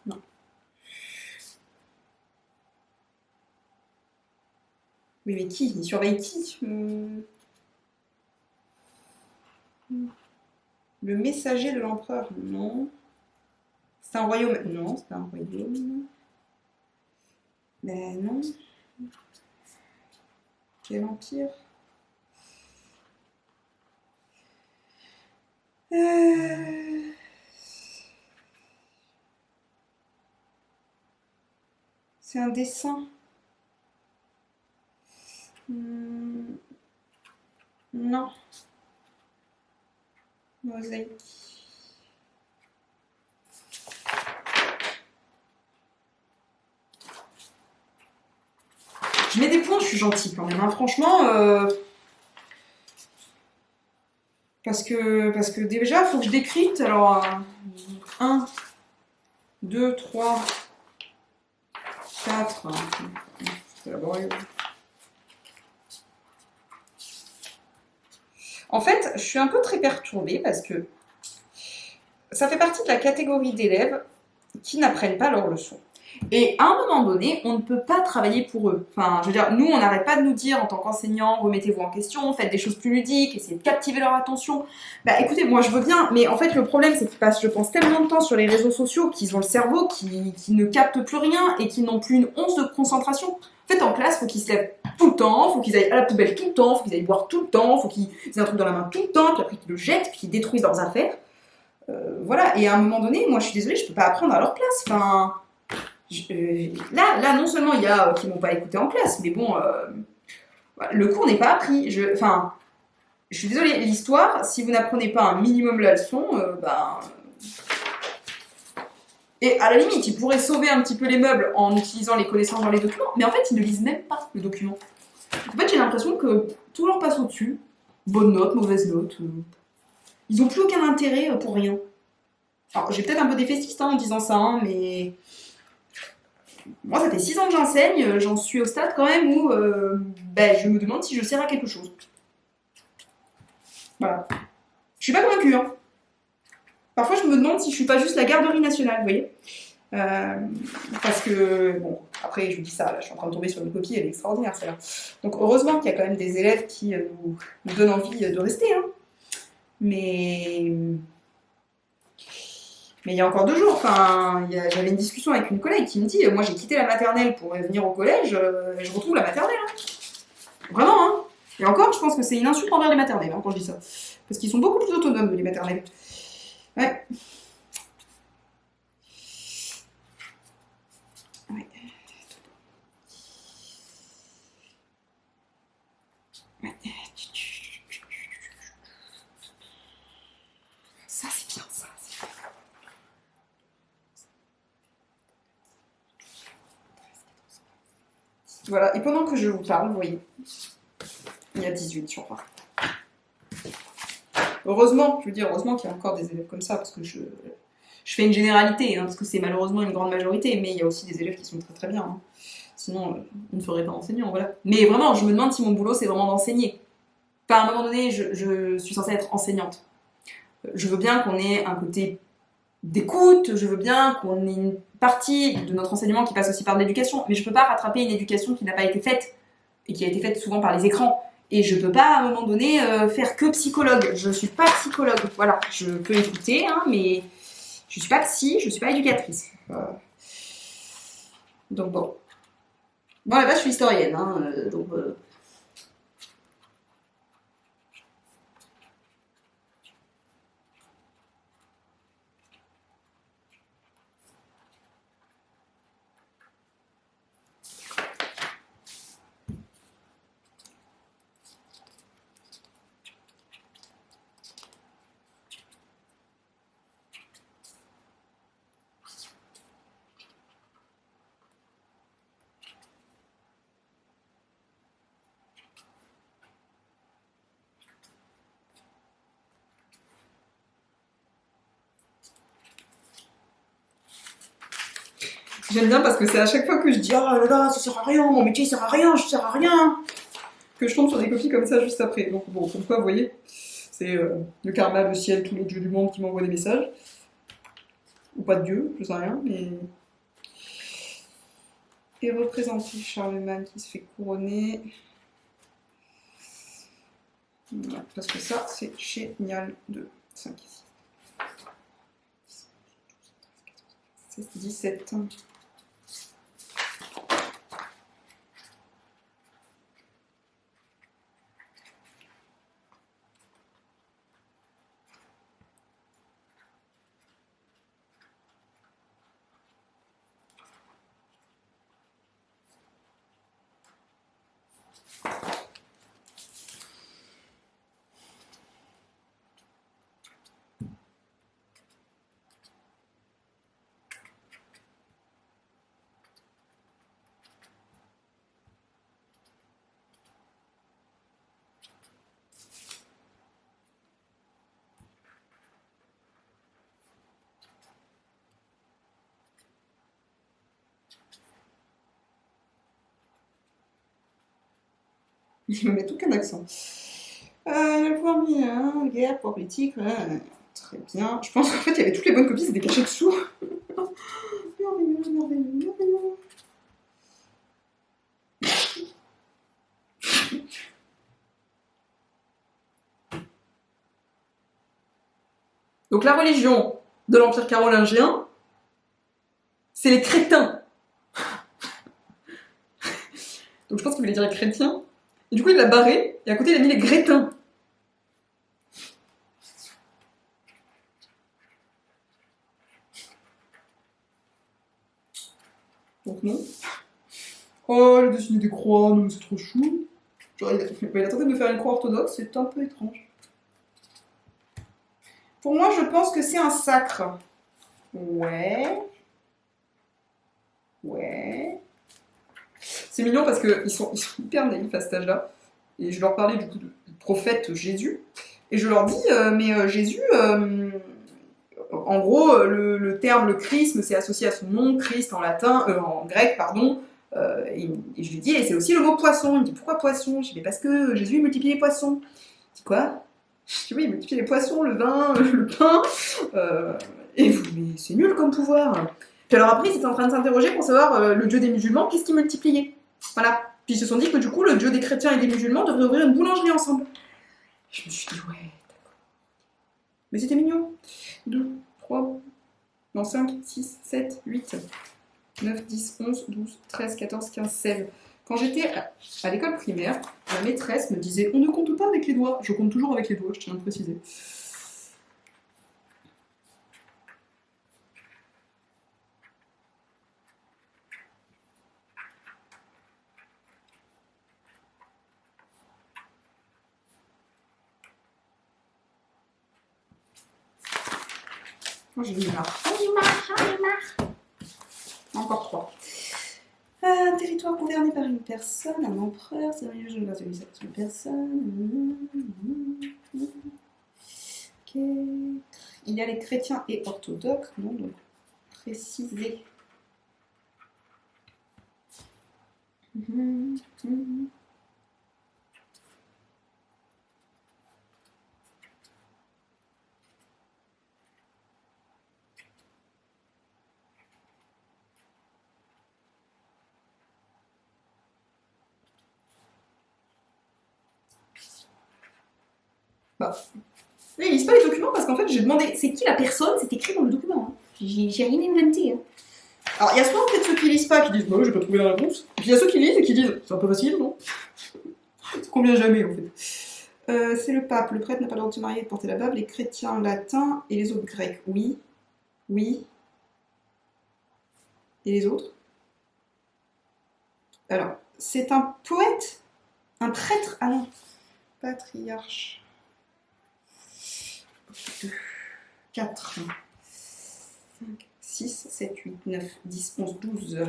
Non. Oui, mais qui? Il surveille qui? Le messager de l'empereur? Non. C'est un royaume? Non, c'est pas un royaume. Ben non. Quel empire? C'est un dessin. Non. Mosaïque. Je mets des points, je suis gentille quand même, hein. Franchement, parce que déjà, il faut que je décrypte. Alors, 1, 2, 3, 4. C'est laborieux. En fait, je suis un peu très perturbée parce que ça fait partie de la catégorie d'élèves qui n'apprennent pas leurs leçons. Et à un moment donné, on ne peut pas travailler pour eux. Enfin, je veux dire, nous, on n'arrête pas de nous dire en tant qu'enseignants, remettez-vous en question, faites des choses plus ludiques, essayez de captiver leur attention. Bah écoutez, moi je veux bien, mais en fait le problème c'est qu'ils passent, je pense, tellement de temps sur les réseaux sociaux qu'ils ont le cerveau qui ne capte plus rien et qui n'ont plus une once de concentration. En fait, en classe, faut qu'ils se lèvent tout le temps, faut qu'ils aillent à la poubelle tout le temps, faut qu'ils aillent boire tout le temps, faut qu'ils aient un truc dans la main tout le temps, puis après qu'ils le jettent, puis qu'ils détruisent leurs affaires. Voilà, et à un moment donné, moi je suis désolée, je peux pas apprendre à leur place. Enfin, là, non seulement il y a qui m'ont pas écouté en classe, mais bon, le cours n'est pas appris. Enfin, je suis désolée, l'histoire, si vous n'apprenez pas un minimum la leçon, ben. Et à la limite, ils pourraient sauver un petit peu les meubles en utilisant les connaissances dans les documents, mais en fait, ils ne lisent même pas le document. En fait, j'ai l'impression que tout leur passe au-dessus. Bonne note, mauvaise note. Ils n'ont plus aucun intérêt pour rien. Alors, j'ai peut-être un peu défaitiste en disant ça, hein, mais moi, ça fait 6 ans que j'enseigne, j'en suis au stade quand même où ben, je me demande si je sers à quelque chose. Voilà. Je suis pas convaincue, hein. Parfois, je me demande si je suis pas juste la garderie nationale, vous voyez. Euh, Parce que, bon, après, je vous dis ça, là, je suis en train de tomber sur une copie, elle est extraordinaire, celle-là. Donc, heureusement qu'il y a quand même des élèves qui nous donnent envie de rester, hein. Mais il y a encore 2 jours, enfin, j'avais une discussion avec une collègue qui me dit, moi j'ai quitté la maternelle pour venir au collège, et je retrouve la maternelle, hein. Vraiment, hein. Et encore, je pense que c'est une insulte envers les maternelles, hein, quand je dis ça. Parce qu'ils sont beaucoup plus autonomes, les maternelles. Ouais. Ouais. Ouais. Ça, c'est bien, ça. Voilà, et pendant que je vous parle, vous voyez, il y a 18 sur 20. Heureusement, je veux dire, heureusement qu'il y a encore des élèves comme ça, parce que je fais une généralité, hein, parce que c'est malheureusement une grande majorité, mais il y a aussi des élèves qui sont très très bien. Hein. Sinon, on ne ferait pas enseignant, voilà. Mais vraiment, je me demande si mon boulot, c'est vraiment d'enseigner. Enfin, à un moment donné, je suis censée être enseignante. Je veux bien qu'on ait un côté d'écoute, je veux bien qu'on ait une partie de notre enseignement qui passe aussi par l'éducation, mais je peux pas rattraper une éducation qui n'a pas été faite, et qui a été faite souvent par les écrans. Et je peux pas, à un moment donné, faire que psychologue. Je suis pas psychologue, voilà. Je peux écouter, hein, mais je suis pas psy, je suis pas éducatrice. Donc bon. Bon, là-bas, je suis historienne, hein, donc... J'aime bien parce que c'est à chaque fois que je dis « Oh là là, ça sert à rien, mon métier sert à rien, je sers à rien !» que je tombe sur des copies comme ça juste après. Donc bon, comme quoi, vous voyez, c'est le karma, le ciel, tous les dieux du monde qui m'envoient des messages. Ou pas de dieu, je sais rien, mais... Et représenter Charlemagne qui se fait couronner. Voilà, parce que ça, c'est génial de 5 ici. 16, 17. Je me mets aucun accent. Il y a le pouvoir mis, hein, guerre, pouvoir politique, très bien. Je pense qu'en fait, il y avait toutes les bonnes copies, c'était caché dessous. Merveilleux, merveilleux, merveilleux. Donc la religion de l'Empire carolingien, c'est les crétins. Donc je pense qu'il voulait dire les chrétiens. Et du coup, il l'a barré, et à côté, il a mis les grétins. Donc non. Oh, il a dessiné des croix, non mais c'est trop chou. Genre, il a tenté de me faire une croix orthodoxe, c'est un peu étrange. Pour moi, je pense que c'est un sacre. Ouais. Ouais. C'est mignon parce qu'ils sont hyper naïfs à cet âge-là. Et je leur parlais du coup du prophète Jésus. Et je leur dis, mais Jésus, en gros, le terme, le chrisme, c'est associé à son nom, Christ en latin, en grec, pardon. Et je lui dis, et c'est aussi le mot poisson. Il me dit, pourquoi poisson? Je dis, mais parce que Jésus multiplie les poissons. Il dit, quoi? Je dis, oui, il multiplie les poissons, le vin, le pain. Et vous, mais c'est nul comme pouvoir. Puis alors après, ils étaient en train de s'interroger pour savoir le dieu des musulmans, qu'est-ce qu'il multipliait. Voilà. Puis ils se sont dit que du coup, le dieu des chrétiens et des musulmans devraient ouvrir une boulangerie ensemble. Je me suis dit, ouais, d'accord. Mais c'était mignon. 2, 3, non, 5, 6, 7, 8, 9, 10, 11, 12, 13, 14, 15, 16. Quand j'étais à l'école primaire, la maîtresse me disait « On ne compte pas avec les doigts ». Je compte toujours avec les doigts, je tiens à le préciser. Oh, j'en ai marre. J'en ai marre. Encore 3. Un territoire gouverné par une personne, un empereur, c'est une personne. Ok. Il y a les chrétiens et orthodoxes, non, donc préciser. Bah, là, ils lisent pas les documents parce qu'en fait, j'ai demandé c'est qui la personne, c'est écrit dans le document. Hein. J'ai rien inventé. Hein. Alors, il y a souvent en fait ceux qui lisent pas qui disent bah oui, j'ai pas trouvé la réponse. Et puis il y a ceux qui lisent et qui disent c'est un peu facile, non? Ça convient jamais en fait. C'est le pape, le prêtre n'a pas le droit de se marier et de porter la barbe, les chrétiens latins et les autres grecs. Oui, oui. Et les autres? Alors, c'est un poète? Un prêtre? Ah non. Patriarche. 2, 4, 5, 6, 7, 8, 9, 10, 11, 12.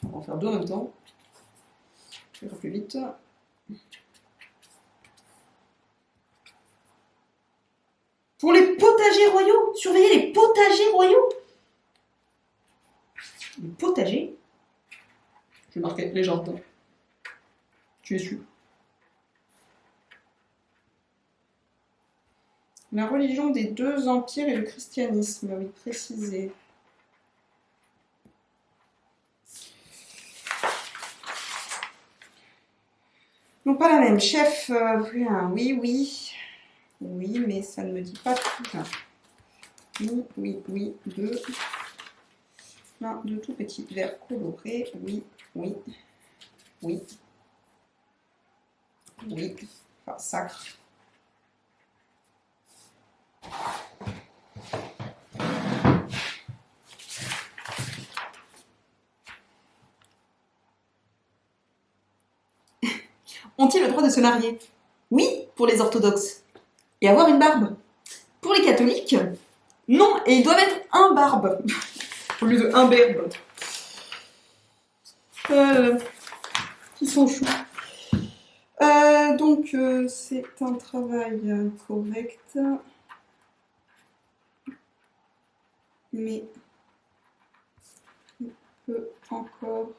On va en faire deux en même temps. Je vais faire plus vite. Pour les potagers royaux, surveillez les potagers royaux. Les potagers. Je vais marquer les jardins. Tu es sûr? La religion des deux empires et le christianisme, oui, précisé. Non, pas la même. Chef, oui, oui. Oui, mais ça ne me dit pas tout. Oui, oui, oui, deux. Plein de tout petits verres colorés. Oui, oui, oui. Oui. Enfin, sacre. Ont-ils le droit de se marier? Oui, pour les orthodoxes. Et avoir une barbe. Pour les catholiques, non, et ils doivent être un barbe. Au lieu de un berbe. Ils sont choux. Donc, c'est un travail correct. Mais il peut encore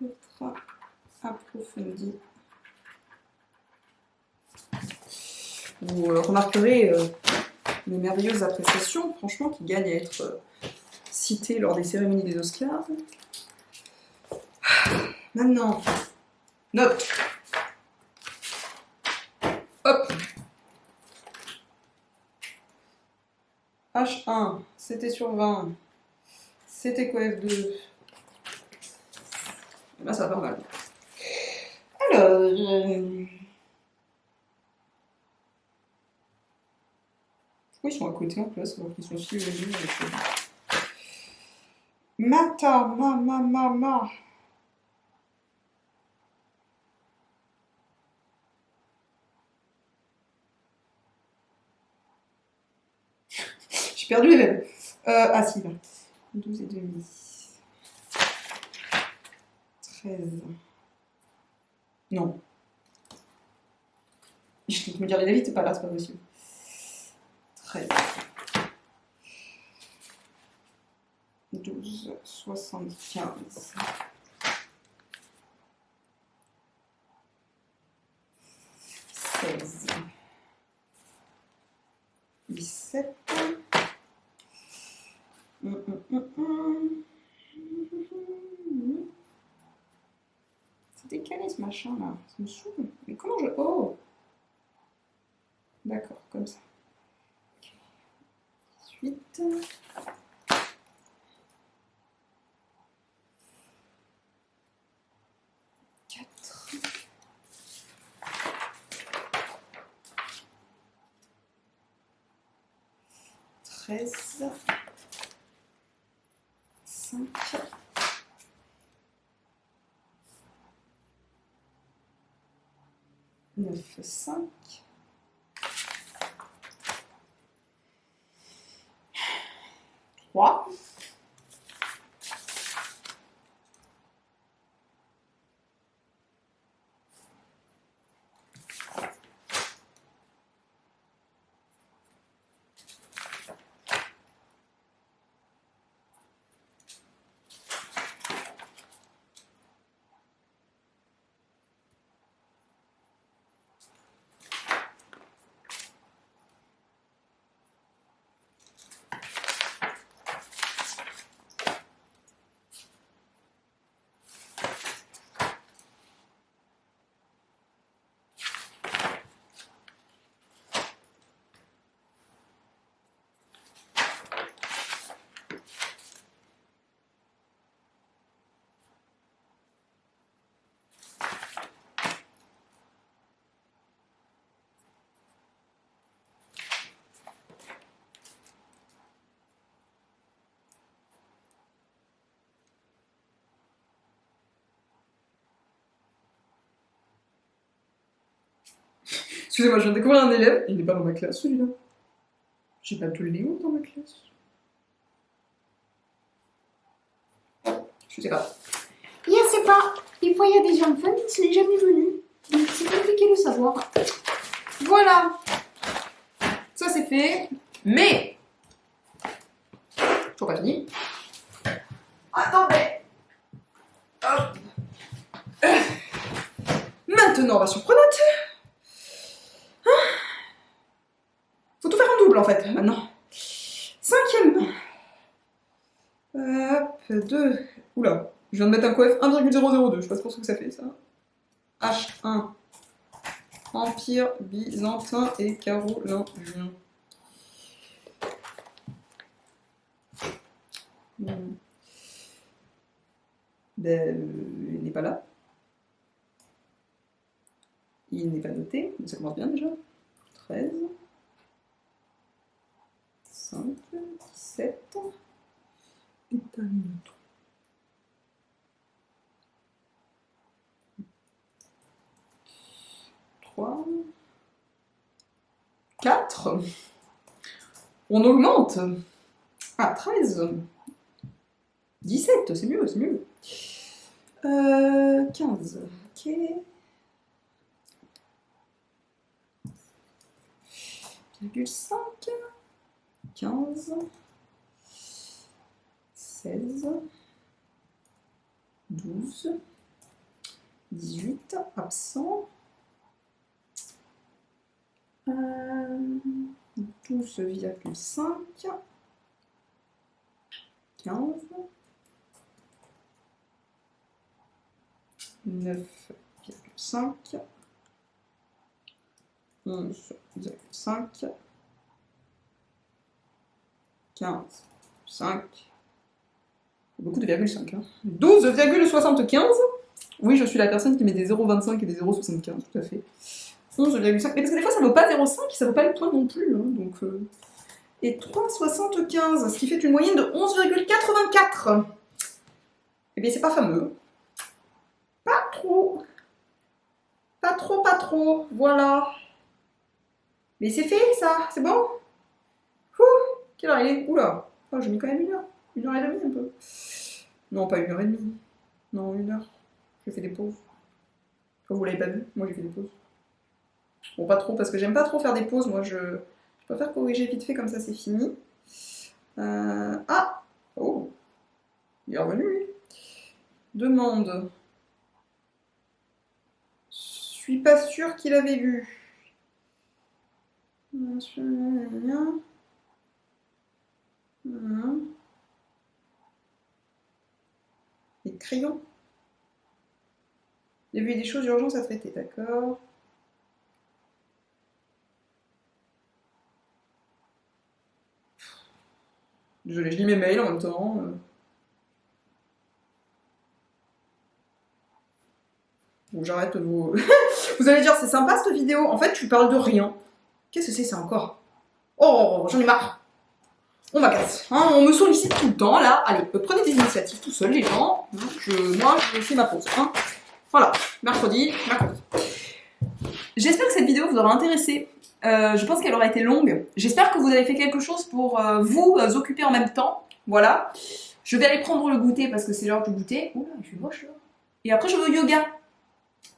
être approfondi. Vous remarquerez mes merveilleuses appréciations, franchement, qui gagnent à être citées lors des cérémonies des Oscars. Maintenant, note. Hop. H1, c'était sur 20. C'était quoi F2? Là, ça va pas mal. Alors... pourquoi ils sont à côté en place alors qu'ils sont si éloignés avec Mata, ma. J'ai perdu les mêmes. Ah si, là. 12 et demi. 13. Non. Je me dire les vite, c'est pas là, c'est pas possible. 13. 12, 75. 16. 17. C'est décalé ce machin là, ça me saoule. Mais comment je... Oh! D'accord, comme ça. 18. 4. 13. 5. 9, 5. 3. Excusez-moi, je viens de découvrir un élève. Il n'est pas dans ma classe, celui-là. J'ai pas de Léo dans ma classe. Je sais pas. Je sais pas. Des fois, il y a des gens fun, ils sont jamais venus. Donc, c'est compliqué de savoir. Voilà. Ça, c'est fait. Mais... toujours pas fini. Attendez. Hop. Maintenant, on va sur Pronote. Faut tout faire en double, en fait, maintenant. 5e. Hop, 2. Oula, je viens de mettre un coef 1,002. Je sais pas trop ce que ça fait, ça. H1. Empire byzantin et carolingien. Ben, il n'est pas là. Il n'est pas noté, mais ça commence bien déjà. 13. 5, 17. Et pas une autre. 3. 4. On augmente. Ah, 13. 17, c'est mieux, c'est mieux. 15. Ok. 5. 15. 16. 12. 18. Absent. 12,5. 15. 9,5. 11,5. 15, 5. Beaucoup de 0,5. Hein. 12,75. Oui, je suis la personne qui met des 0,25 et des 0,75, tout à fait. 11,5. Mais parce que des fois, ça ne vaut pas 0,5, ça ne vaut pas le point non plus. Hein, donc, Et 3,75, ce qui fait une moyenne de 11,84. Eh bien, c'est pas fameux. Pas trop. Pas trop, pas trop. Voilà. Mais c'est fait, ça. C'est bon. Quelle heure il est? Oula. Oh, j'ai mis quand même 1 heure. 1h30 un peu. Non, pas 1h30. Non, 1 heure. J'ai fait des pauses. Enfin, vous l'avez pas vu, moi j'ai fait des pauses. Bon, pas trop, parce que j'aime pas trop faire des pauses. Moi, je préfère corriger vite fait, comme ça c'est fini. Ah! Oh! Il est revenu, lui. Demande. Je suis pas sûre qu'il avait vu. Les crayons. Il y a eu des choses d'urgence à traiter, d'accord. Désolée, je lis mes mails en même temps. Bon, j'arrête vos... Vous allez dire, c'est sympa cette vidéo. En fait, tu parles de rien. Qu'est-ce que c'est ça encore? Oh, j'en ai marre. On m'agace. Hein, on me sollicite tout le temps, là. Allez, prenez des initiatives tout seul, les gens. Moi, je fais ma pause. Hein. Voilà, mercredi. J'espère que cette vidéo vous aura intéressé. Je pense qu'elle aura été longue. J'espère que vous avez fait quelque chose pour vous occuper en même temps. Voilà. Je vais aller prendre le goûter parce que c'est l'heure du goûter. Oula, il fait moche là. Et après, je vais au yoga.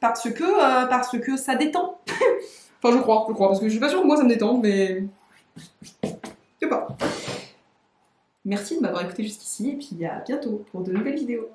Parce que ça détend. Enfin, je crois, parce que je suis pas sûre que moi ça me détend, mais... Je sais pas. Merci de m'avoir écouté jusqu'ici, et puis à bientôt pour de nouvelles vidéos.